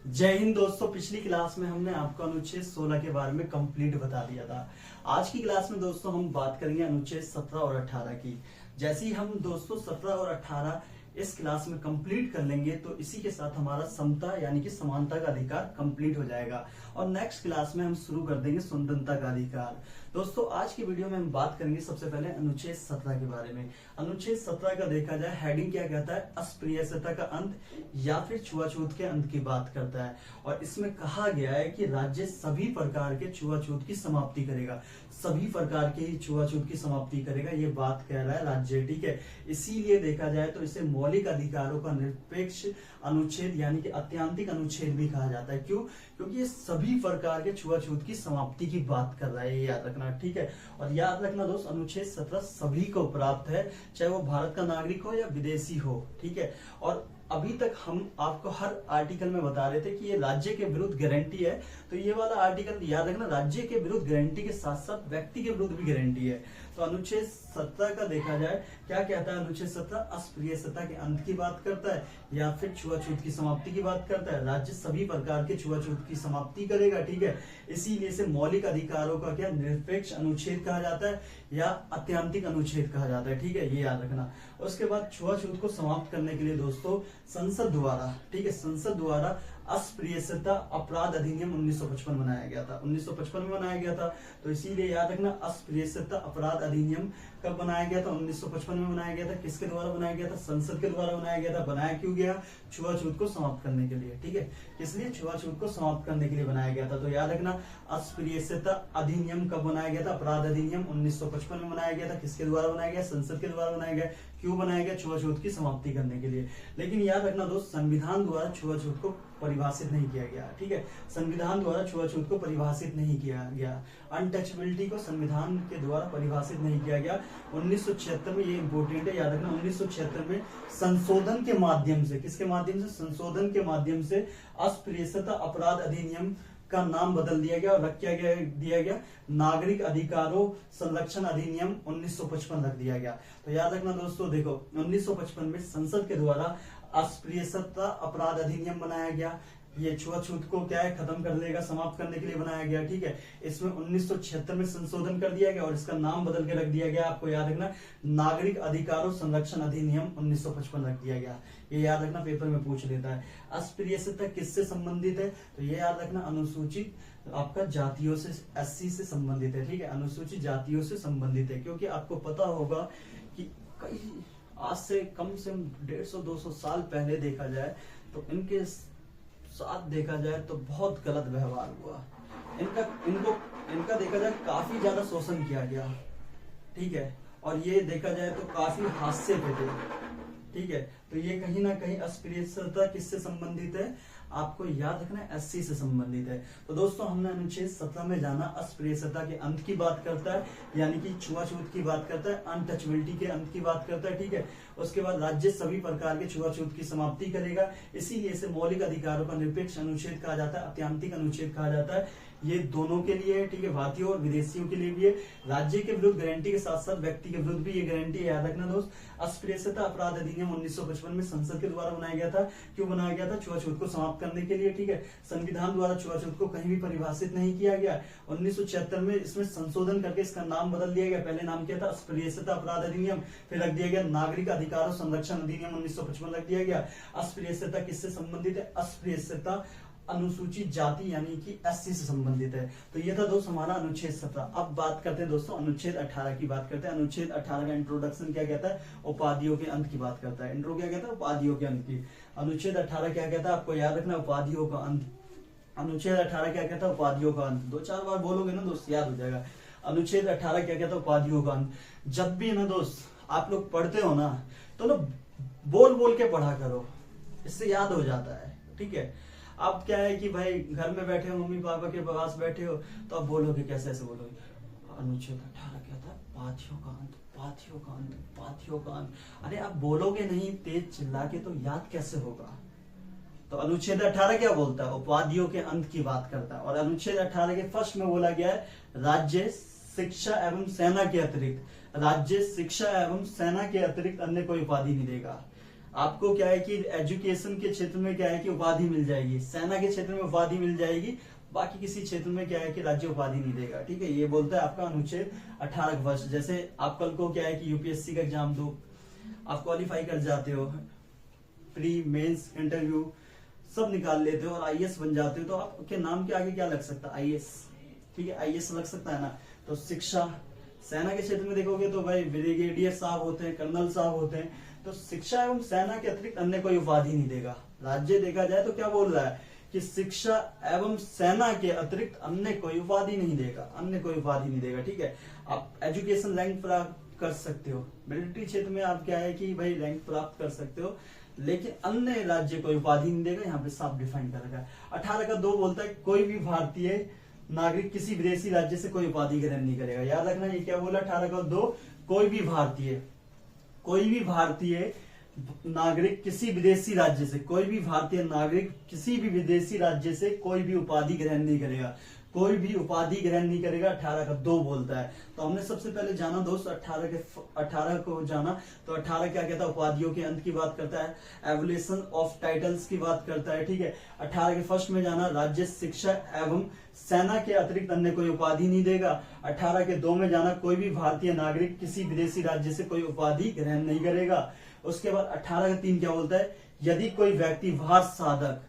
जय हिंद दोस्तों। पिछली क्लास में हमने आपको अनुच्छेद 16 के बारे में कंप्लीट बता दिया था। आज की क्लास में दोस्तों हम बात करेंगे अनुच्छेद 17 और 18 की। जैसे ही हम दोस्तों 17 और 18 इस क्लास में कंप्लीट कर लेंगे तो इसी के साथ हमारा समता यानी कि समानता का अधिकार कंप्लीट हो जाएगा और नेक्स्ट क्लास में हम शुरू कर देंगे स्वतंत्रता का अधिकार। दोस्तों आज की वीडियो में हम बात करेंगे सबसे पहले अनुच्छेद 17 के बारे में। अनुच्छेद 17 का देखा जाए हेडिंग क्या कहता है, अस्पृश्यता का अंत या फिर छुआछूत के अंत की बात करता है। और इसमें कहा गया है कि राज्य सभी प्रकार के छुआछूत की समाप्ति करेगा, सभी प्रकार के ही छुआछूत की समाप्ति करेगा, ये बात कह रहा है राज्य। ठीक है, इसीलिए देखा जाए तो इसे मौलिक अधिकारों का निरपेक्ष अनुच्छेद यानी कि अत्यंतिक अनुच्छेद भी कहा जाता है। क्यों? क्योंकि ये सभी प्रकार के छुआछूत की समाप्ति की बात कर रहा है, ये याद रखना। ठीक है, और याद रखना दोस्त अनुच्छेद 17 सभी को प्राप्त है, चाहे वो भारत का नागरिक हो या विदेशी हो। ठीक है, और अभी तक हम आपको हर आर्टिकल में बता रहे थे कि ये राज्य के विरुद्ध गारंटी है, तो ये वाला आर्टिकल याद रखना, राज्य के विरुद्ध गारंटी के साथ साथ व्यक्ति के विरुद्ध भी गारंटी है। तो अनुच्छेद 17 का देखा जाए क्या कहता है, अनुच्छेद 17 अस्पृश्यता के अंत की बात करता है या फिर छुआछूत की समाप्ति की बात करता है। राज्य सभी प्रकार के छुआछूत की समाप्ति करेगा। ठीक है, इसीलिए इसे मौलिक अधिकारों का क्या निरपेक्ष अनुच्छेद कहा जाता है या अत्यंतिक अनुच्छेद कहा जाता है। ठीक है, ये याद रखना। उसके बाद छुआछूत को समाप्त करने के लिए दोस्तों संसद द्वारा, ठीक है, संसद द्वारा अस्पृश्यता अपराध अधिनियम 1955 बनाया गया था। 1955 में बनाया गया था, तो इसीलिए याद रखना अस्पृश्यता अपराध अधिनियम कब बनाया गया था? 1955 में बनाया गया था। किसके द्वारा बनाया गया था? संसद के द्वारा बनाया गया था। बनाया क्यों गया? छुआछूत को समाप्त करने के लिए। ठीक है, इसलिए छुआछूत को समाप्त करने के लिए बनाया गया था। तो याद रखना अस्पृश्यता अधिनियम कब बनाया गया था? अपराध अधिनियम 1955 में बनाया गया था। किसके द्वारा बनाया गया? संसद के द्वारा बनाया गया। क्यों बनाया गया? छुआछूत की समाप्ति करने के लिए। लेकिन याद रखना दोस्त संविधान द्वारा छुआछूत को परिभाषित नहीं किया गया। ठीक है, संविधान द्वारा छुआछूत को परिभाषित नहीं किया गया, अनटचेबिलिटी को संविधान के द्वारा परिभाषित नहीं किया गया। 1976 में, ये इंपोर्टेंट है, याद रखना 1976 में संशोधन के माध्यम से, किसके माध्यम से? संशोधन के माध्यम से अस्पृश्यता अपराध अधिनियम का नाम बदल दिया गया और रख दिया गया नागरिक अधिकारों संरक्षण अधिनियम 1955 रख दिया गया। तो याद रखना दोस्तों, देखो 1955 में संसद के द्वारा अस्पृश्यता अपराध अधिनियम बनाया गया। ये छुआछूत को क्या है, खत्म कर देगा, समाप्त करने के लिए बनाया गया। ठीक है, इसमें 1976 में संशोधन कर दिया गया और इसका नाम बदल के रख दिया गया, आपको याद रखना, नागरिक अधिकारों संरक्षण अधिनियम 1955 रख दिया गया। ये याद रखना, पेपर में पूछ लेता है। अस्पृश्यता किससे संबंधित है? तो ये याद रखना अनुसूचित आपका जातियों से, एससी से संबंधित है। ठीक है, अनुसूचित जातियों से संबंधित है, क्योंकि आपको पता होगा कि कई आज से कम से कम 150-200 साल पहले देखा जाए तो इनके साथ देखा जाए तो बहुत गलत व्यवहार हुआ। इनका देखा जाए काफी ज्यादा शोषण किया गया। ठीक है, और ये देखा जाए तो काफी हादसे पे थे। ठीक है, तो ये कहीं ना कहीं अस्पृश्यता किससे संबंधित है? आपको याद रखना है एससी से संबंधित है। तो दोस्तों हमने अनुच्छेद 17 में जाना अस्पृश्यता के अंत की बात करता है, यानी कि छुआछूत की बात करता है, अनटचेबिलिटी के अंत की बात करता है। ठीक है, उसके बाद राज्य सभी प्रकार के छुआछूत की समाप्ति करेगा, इसीलिए इसे मौलिक अधिकारों का निरपेक्ष अनुच्छेद कहा जाता है, अत्यंतिक अनुच्छेद कहा जाता है। ये दोनों के लिए है। ठीक है, भारतीयों और विदेशियों के लिए भी है। राज्य के विरुद्ध गारंटी के साथ साथ व्यक्ति के विरुद्ध भी ये गारंटी है, याद रखना दोस्त। अस्पृश्यता अपराध अधिनियम 1955 में संसद के द्वारा बनाया गया था। क्यों बनाया गया था? छुआछूत को समाप्त करने के लिए। ठीक है, संविधान द्वारा छुआछूत को कहीं भी परिभाषित नहीं किया गया। 1976 में इसमें संशोधन करके इसका नाम बदल दिया गया। पहले नाम क्या था? अस्पृश्यता अपराध अधिनियम, फिर रख दिया गया नागरिक अधिकारों संरक्षण अधिनियम 1955 रख दिया गया। अस्पृश्यता किससे संबंधित है? अस्पृश्यता अनुसूचित जाति यानी कि एससी से संबंधित है। तो ये था दोस्त हमारा अनुच्छेद 17। अब बात करते हैं दोस्तों अनुच्छेद 18 की बात करते हैं। अनुच्छेद 18 का इंट्रोडक्शन क्या कहता है? उपाधियों के अंत की बात करता है। इंट्रो क्या कहता है? उपाधियों के अंत की। अनुच्छेद 18 क्या कहता है? आपको याद रखना, उपाधियों का अंत। अनुच्छेद 18 क्या कहता है? उपाधियों का अंत। 2-4 बार बोलोगे ना दोस्त याद हो जाएगा। अनुच्छेद 18 क्या कहता है? उपाधियों का अंत। जब भी ना दोस्त आप लोग पढ़ते हो ना, तो ना बोल बोल के पढ़ा करो, इससे याद हो जाता है। ठीक है, अब क्या है कि भाई घर में बैठे हो, मम्मी पापा के पास बैठे हो, तो अब बोलोगे कैसे? ऐसे बोलोगे अनुच्छेद 18 क्या था? पाथियों का अंत, पाथियों का अंत, पाथियों का अंत। अरे आप बोलोगे नहीं तेज चिल्ला के तो याद कैसे होगा? तो अनुच्छेद 18 क्या बोलता है? उपाधियों के अंत की बात करता है। और अनुच्छेद 18 के फर्स्ट में बोला गया है राज्य शिक्षा एवं सेना के अतिरिक्त, राज्य शिक्षा एवं सेना के अतिरिक्त अन्य कोई उपाधि नहीं देगा। आपको क्या है कि एजुकेशन के क्षेत्र में क्या है कि उपाधि मिल जाएगी, सेना के क्षेत्र में उपाधि मिल जाएगी, बाकी किसी क्षेत्र में क्या है कि राज्य उपाधि नहीं देगा। ठीक है, ये बोलता है आपका अनुच्छेद 18 का फर्स्ट। जैसे आप कल को क्या है कि यूपीएससी का एग्जाम दो, आप क्वालिफाई कर जाते हो, प्री मेंस इंटरव्यू सब निकाल लेते हो और आईएएस बन जाते हो, तो आपके नाम के आगे क्या लग सकता है? आईएएस। ठीक है, आईएएस लग सकता है ना। तो शिक्षा, सेना के क्षेत्र में देखोगे तो भाई ब्रिगेडियर साहब होते हैं, कर्नल साहब होते हैं। तो शिक्षा एवं सेना के अतिरिक्त अन्य कोई उपाधि नहीं देगा। राज्य देखा जाए तो क्या बोल रहा है कि शिक्षा एवं सेना के अतिरिक्त अन्य कोई उपाधि नहीं देगा, अन्य कोई उपाधि नहीं देगा। ठीक है, आप एजुकेशन रैंक प्राप्त कर सकते हो, मिलिट्री क्षेत्र में आप क्या है कि भाई रैंक प्राप्त कर सकते हो, लेकिन अन्य राज्य कोई उपाधि नहीं देगा। यहाँ पे साफ डिफाइन कर रखा है। 18 का 2 बोलता है कोई भी भारतीय नागरिक किसी विदेशी राज्य से कोई उपाधि ग्रहण नहीं करेगा। याद रखना ये क्या बोला 18 का 2, कोई भी भारतीय नागरिक किसी विदेशी राज्य से, कोई भी भारतीय नागरिक किसी भी विदेशी राज्य से कोई भी उपाधि ग्रहण नहीं करेगा, कोई भी उपाधि ग्रहण नहीं करेगा। 18 का 2 बोलता है। तो हमने सबसे पहले जाना दोस्त 18 को जाना। तो 18 क्या कहता है? उपाधियों के अंत की बात करता है, एवोल्यूशन ऑफ टाइटल्स की बात करता है। ठीक है, 18 के फर्स्ट में जाना, राज्य शिक्षा एवं सेना के अतिरिक्त अन्य कोई उपाधि नहीं देगा। 18 के 2 में जाना, कोई भी भारतीय नागरिक किसी विदेशी राज्य से कोई उपाधि ग्रहण नहीं करेगा। उसके बाद 18 का 3 क्या बोलता है? यदि कोई व्यक्ति भार साधक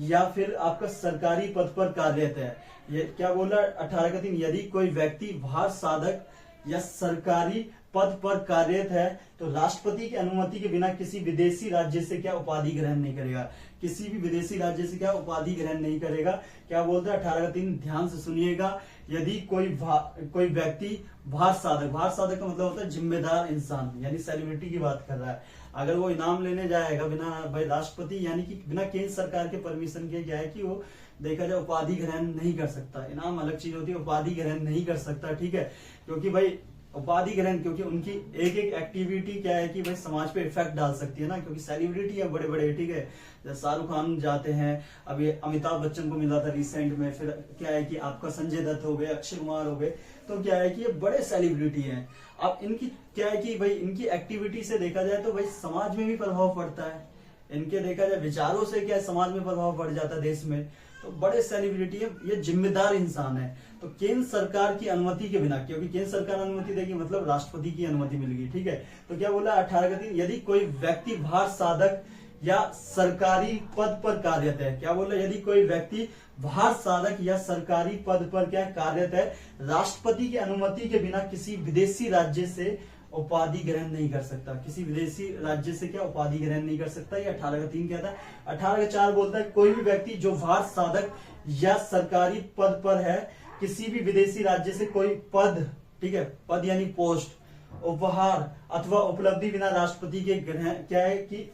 या फिर आपका सरकारी पद पर कार्यरत है, ये क्या बोला 18 का 3, यदि कोई व्यक्ति भार साधक या सरकारी पद पर कार्यरत है तो राष्ट्रपति की अनुमति के बिना किसी विदेशी राज्य से क्या उपाधि ग्रहण नहीं करेगा, किसी भी विदेशी राज्य से क्या उपाधि ग्रहण नहीं करेगा। क्या बोलता है 18 का 3, ध्यान से सुनिएगा। यदि कोई व्यक्ति भार साधक का मतलब होता है जिम्मेदार इंसान, यानी सेलिब्रिटी की बात कर रहा है। अगर वो इनाम लेने जाएगा बिना भाई राष्ट्रपति यानी कि बिना केंद्र सरकार के परमिशन के, क्या है कि वो देखा जाए उपाधि ग्रहण नहीं कर सकता। इनाम अलग चीज होती है, उपाधि ग्रहण नहीं कर सकता। ठीक है, क्योंकि भाई उपाधि ग्रहण, क्योंकि उनकी एक एक एक्टिविटी क्या है कि भाई समाज पे इफेक्ट डाल सकती है ना, क्योंकि सेलिब्रिटी है बड़े बड़े। ठीक है, जैसे शाहरुख खान जाते हैं, अभी अमिताभ बच्चन को मिला था रिसेंट में, फिर क्या है कि आपका संजय दत्त हो गए, अक्षय कुमार हो गए, तो क्या है कि ये बड़े सेलिब्रिटी हैं। अब इनकी क्या है कि भाई इनकी एक्टिविटी से देखा जाए तो भाई समाज में भी प्रभाव पड़ता है, इनके देखा जाए विचारों से क्या समाज में प्रभाव पड़ जाता है देश में। तो बड़े सेलिब्रिटी है, ये जिम्मेदार इंसान है। तो केंद्र सरकार की अनुमति के बिना, क्योंकि केंद्र सरकार अनुमति देगी मतलब राष्ट्रपति की अनुमति मिलेगी। ठीक है, तो क्या बोला 18 का 3, यदि कोई व्यक्ति भार साधक या सरकारी पद पर कार्यरत है, क्या बोला? यदि कोई व्यक्ति भार साधक या सरकारी पद पर क्या कार्यरत है, राष्ट्रपति की अनुमति के बिना किसी विदेशी राज्य से उपाधि ग्रहण नहीं कर सकता, किसी विदेशी राज्य से क्या उपाधि ग्रहण नहीं कर सकता। ये 18 का 3 कहता है। 18 का 4 बोलता है कोई भी व्यक्ति जो भार साधक या सरकारी पद पर है, किसी भी विदेशी राज्य से कोई पद, ठीक है, पद यानी पोस्ट, उपहार अथवा उपलब्धि बिना राष्ट्रपति के ग्रहण क्या है कि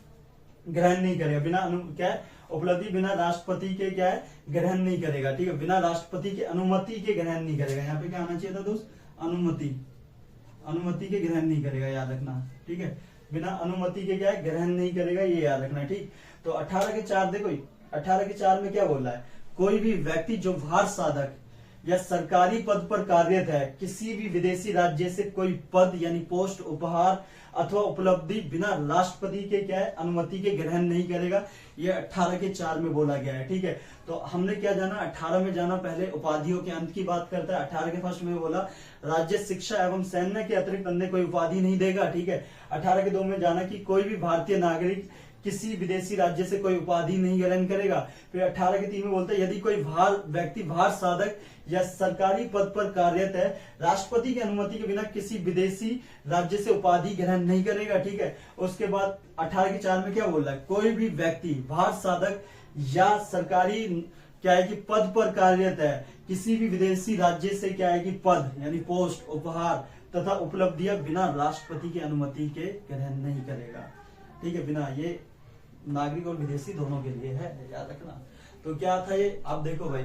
ग्रहण नहीं करेगा, बिना क्या है उपलब्धि बिना राष्ट्रपति के क्या है ग्रहण नहीं करेगा। ठीक है, बिना राष्ट्रपति के अनुमति के ग्रहण नहीं करेगा। यहाँ पे क्या आना चाहिए था दोस्त? अनुमति के ग्रहण नहीं करेगा, याद रखना। ठीक है, बिना अनुमति के क्या है ग्रहण नहीं करेगा, ये याद रखना। ठीक, तो 18 के 4 देखो, 18 के 4 में क्या बोल रहा है? कोई भी व्यक्ति जो भार साधक या सरकारी पद पर कार्यरत है, किसी भी विदेशी राज्य से कोई पद यानी पोस्ट, उपहार अथवा उपलब्धि बिना राष्ट्रपति के क्या है अनुमति के ग्रहण नहीं करेगा। ये 18 के 4 में बोला गया है। ठीक है, तो हमने क्या जाना? 18 में जाना, पहले उपाधियों के अंत की बात करता है। 18 के फर्स्ट में बोला राज्य शिक्षा एवं सैन्य के अतिरिक्त अन्य कोई उपाधि नहीं देगा। ठीक है, 18 के 2 में जाना कि कोई भी भारतीय नागरिक किसी विदेशी राज्य से कोई उपाधि नहीं ग्रहण करेगा। फिर 18 के 3 में बोलते हैं यदि कोई व्यक्ति भार साधक या सरकारी पद पर कार्यरत है, राष्ट्रपति की अनुमति के बिना किसी विदेशी राज्य से उपाधि ग्रहण नहीं करेगा। ठीक है, उसके बाद 18 के 4 में क्या बोल रहा है? कोई भी व्यक्ति भार साधक या सरकारी क्या है कि पद पर कार्यरत है, किसी भी विदेशी राज्य से क्या है कि पद यानी पोस्ट, उपहार तथा उपलब्धियां बिना राष्ट्रपति की अनुमति के ग्रहण नहीं करेगा। ठीक है, बिना, ये नागरिक और विदेशी दोनों के लिए है, याद रखना। तो क्या था ये? आप देखो भाई,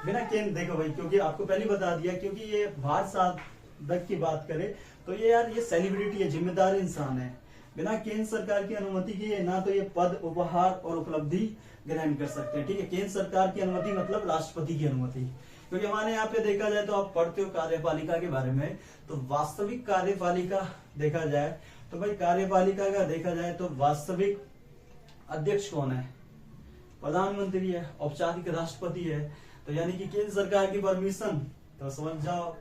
बिना केंद्र, देखो भाई, क्योंकि आपको पहले बता दिया, क्योंकि ये भार साधक की बात करे तो ये यार ये सेलिब्रिटी है, जिम्मेदार इंसान है, बिना केंद्र सरकार की अनुमति के ना तो ये पद, उपहार और उपलब्धि ग्रहण कर सकते हैं। ठीक है, केंद्र सरकार की अनुमति मतलब राष्ट्रपति की अनुमति। क्योंकि हमारे यहाँ पे देखा जाए तो आप पढ़ते हो कार्यपालिका के बारे में, तो वास्तविक कार्यपालिका देखा जाए तो भाई कार्यपालिका का देखा जाए तो वास्तविक अध्यक्ष कौन है? प्रधानमंत्री है, औपचारिक राष्ट्रपति है। तो यानी कि केंद्र सरकार की परमिशन, तो समझ जाओ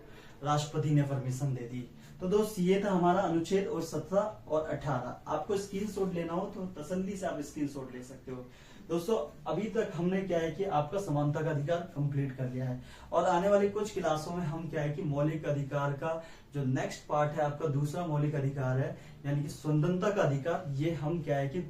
राष्ट्रपति ने परमिशन दे दी। तो दोस्त ये था हमारा अनुच्छेद और 17 और 18। आपको स्क्रीनशॉट लेना हो तो तसल्ली से आप स्क्रीनशॉट ले सकते हो। दोस्तों अभी तक हमने क्या है कि आपका समानता का अधिकार कंप्लीट कर लिया है, और आने वाली कुछ क्लासों में हम क्या है कि मौलिक अधिकार का जो नेक्स्ट पार्ट है, आपका दूसरा मौलिक अधिकार है यानी कि स्वतंत्रता का अधिकार, ये हम क्या है कि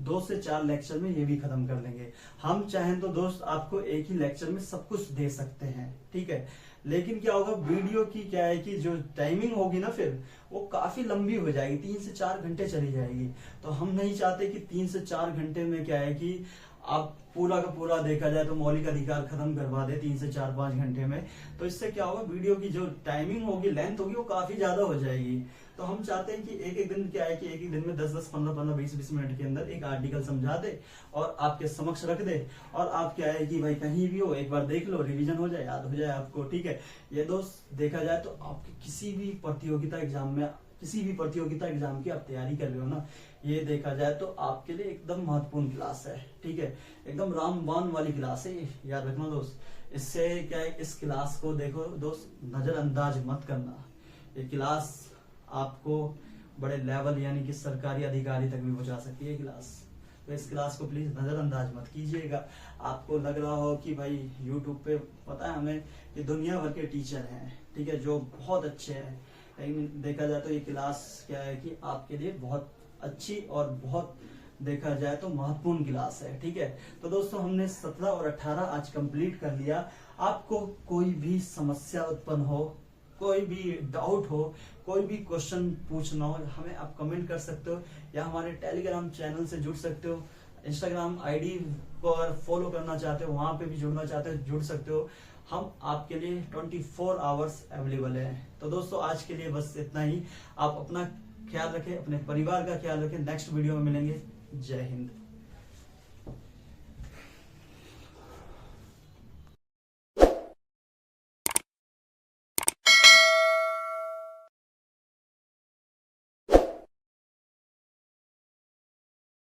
2 से 4 लेक्चर में ये भी खत्म कर लेंगे। हम चाहें तो दोस्त आपको एक ही लेक्चर में सब कुछ दे सकते हैं, ठीक है। लेकिन क्या होगा, वीडियो की क्या है कि जो टाइमिंग होगी ना फिर वो काफी लंबी हो जाएगी, 3 से 4 घंटे चली जाएगी। तो हम नहीं चाहते कि 3 से 4 घंटे में क्या है कि आप पूरा का पूरा देखा जाए तो मौलिक अधिकार खत्म करवा दे 3 से 4-5 घंटे में। तो इससे क्या होगा, वीडियो की जो टाइमिंग होगी, लेंथ होगी, वो काफी ज्यादा हो जाएगी। तो हम चाहते हैं कि एक एक दिन क्या है कि एक एक दिन में 10-10, 15-15, 20-20 मिनट के अंदर एक आर्टिकल समझा दे और आपके समक्ष रख दे, और आप क्या है कि भाई कहीं भी हो एक बार देख लो, रिवीजन हो जाए, याद हो जाए आपको, ठीक है। ये दोस्त देखा जाए तो आपके किसी भी प्रतियोगिता एग्जाम में, किसी भी प्रतियोगिता एग्जाम की आप तैयारी कर रहे हो ना, ये देखा जाए तो आपके लिए एकदम महत्वपूर्ण क्लास है, ठीक है। एकदम रामबाण वाली क्लास है, याद रखना दोस्त। इससे क्या है, इस क्लास को देखो दोस्त, नजरअंदाज मत करना। ये क्लास आपको बड़े लेवल यानी कि सरकारी अधिकारी तक भी पहुंचा सकती है क्लास। तो इस क्लास को प्लीज नजरअंदाज मत कीजिएगा। आपको लग रहा हो कि भाई यूट्यूब पे पता है हमें कि दुनिया भर के टीचर हैं, ठीक है, जो बहुत अच्छे हैं, लेकिन देखा जाए तो ये क्लास क्या है कि आपके लिए बहुत अच्छी और बहुत देखा जाए तो महत्वपूर्ण क्लास है, ठीक है। तो दोस्तों हमने 17 और 18 आज कंप्लीट कर लिया। आपको कोई भी समस्या उत्पन्न हो, कोई भी डाउट हो, कोई भी क्वेश्चन पूछना हो, हमें आप कमेंट कर सकते हो, या हमारे टेलीग्राम चैनल से जुड़ सकते हो। इंस्टाग्राम आईडी को अगर फॉलो करना चाहते हो, वहां पे भी जुड़ना चाहते हो, जुड़ सकते हो। हम आपके लिए 24 आवर्स अवेलेबल है। तो दोस्तों आज के लिए बस इतना ही। आप अपना ख्याल रखें, अपने परिवार का ख्याल रखें। नेक्स्ट वीडियो में मिलेंगे। जय हिंद।